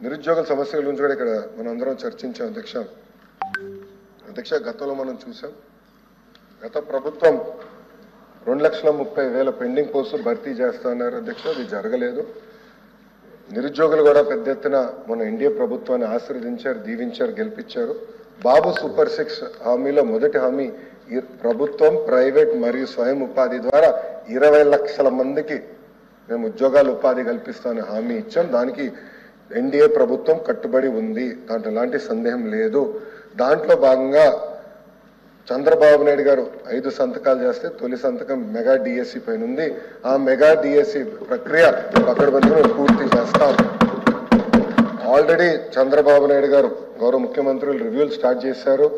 నిరుద్యోగుల సమస్యల గురించి కూడా ఇక్కడ మనందరం చర్చించాం అధ్యక్ష గతంలో మనం చూసాం గత ప్రభుత్వం 2,30,000 పెండింగ్ పోస్టులు భర్తీ చేస్తున్నారు అధ్యక్ష. అది జరగలేదు. నిరుద్యోగులు కూడా పెద్ద ఎత్తున మన ఎన్డీఏ ప్రభుత్వాన్ని ఆశీర్వదించారు, దీవించారు, గెలిపించారు. బాబు సూపర్ 6 హామీలో మొదటి హామీ ప్రభుత్వం, ప్రైవేట్ మరియు స్వయం ఉపాధి ద్వారా 20 లక్షల మందికి మేము ఉద్యోగాలు ఉపాధి కల్పిస్తామని హామీ ఇచ్చాం. దానికి ఎన్డీఏ ప్రభుత్వం కట్టుబడి ఉంది, దాంట్లో ఎలాంటి సందేహం లేదు. దాంట్లో భాగంగా చంద్రబాబు నాయుడు గారు 5 సంతకాలు చేస్తే తొలి సంతకం మెగా డిఎస్సి పైన ఉంది. ఆ మెగా డిఎస్సి ప్రక్రియ పకడ్బందీగా పూర్తి చేస్తాం. ఆల్రెడీ చంద్రబాబు నాయుడు గారు గౌరవ ముఖ్యమంత్రులు రివ్యూలు స్టార్ట్ చేశారు.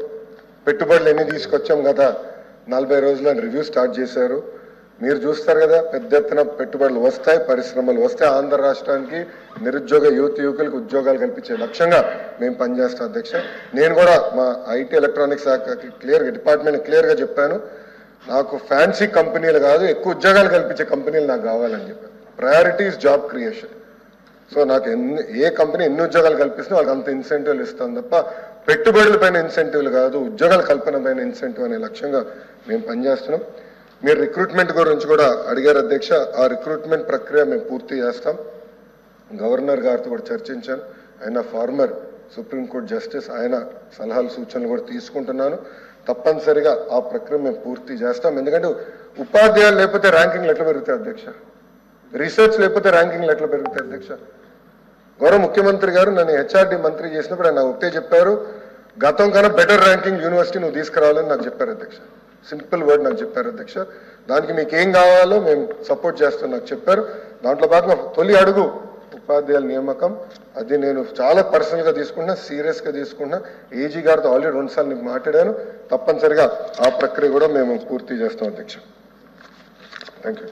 పెట్టుబడులు ఎన్ని తీసుకొచ్చాం గత 40 రోజుల్లో రివ్యూ స్టార్ట్ చేశారు. మీరు చూస్తారు కదా, పెద్ద ఎత్తున పెట్టుబడులు వస్తాయి, పరిశ్రమలు వస్తాయి. ఆంధ్ర రాష్ట్రానికి నిరుద్యోగ యువకులకు ఉద్యోగాలు కల్పించే లక్ష్యంగా మేము పనిచేస్తాం అధ్యక్ష. నేను కూడా మా ఐటీ ఎలక్ట్రానిక్స్ శాఖకి డిపార్ట్మెంట్ క్లియర్గా చెప్పాను, నాకు ఫ్యాన్సీ కంపెనీలు కాదు, ఎక్కువ ఉద్యోగాలు కల్పించే కంపెనీలు నాకు కావాలని చెప్పాను. Priority is job creation. So నాకు ఏ కంపెనీ ఎన్ని ఉద్యోగాలు కల్పిస్తున్నా వాళ్ళకి అంత ఇన్సెంటివ్లు ఇస్తాను తప్ప పెట్టుబడుల పైన ఇన్సెంటివ్లు కాదు, ఉద్యోగాల కల్పన పైన ఇన్సెంటివ్ అనే లక్ష్యంగా మేము పనిచేస్తున్నాం. మీరు రిక్రూట్మెంట్ గురించి కూడా అడిగారు అధ్యక్ష. ఆ రిక్రూట్మెంట్ ప్రక్రియ మేము పూర్తి చేస్తాం. గవర్నర్ గారితో కూడా చర్చించాను. ఆయన ఫార్మర్ సుప్రీంకోర్టు జస్టిస్, ఆయన సలహాలు సూచనలు కూడా తీసుకుంటున్నాను. తప్పనిసరిగా ఆ ప్రక్రియ మేము పూర్తి చేస్తాం. ఎందుకంటే ఉపాధ్యాయులు లేకపోతే ర్యాంకింగ్లు ఎట్లా పెరుగుతాయి అధ్యక్ష? రీసెర్చ్ లేకపోతే ర్యాంకింగ్లు ఎట్లా పెరుగుతాయి అధ్యక్ష? గౌరవ ముఖ్యమంత్రి గారు నన్ను హెచ్ఆర్డి మంత్రి చేసినప్పుడు ఆయన ఒకటే చెప్పారు, గతం కన్నా బెటర్ ర్యాంకింగ్ యూనివర్సిటీ నువ్వు తీసుకురావాలని నాకు చెప్పారు అధ్యక్ష. సింపుల్ వర్డ్ నాకు చెప్పారు అధ్యక్ష. దానికి మీకు ఏం కావాలో మేము సపోర్ట్ చేస్తాం నాకు చెప్పారు. దాంట్లో భాగంగా తొలి అడుగు ఉపాధ్యాయుల నియామకం. అది నేను చాలా పర్సనల్గా తీసుకున్నా, సీరియస్గా తీసుకున్నా. ఏజీ గారితో ఆల్రెడీ 2 సార్లు నీకు మాట్లాడాను. తప్పనిసరిగా ఆ ప్రక్రియ కూడా మేము పూర్తి చేస్తాం అధ్యక్ష. Thank you.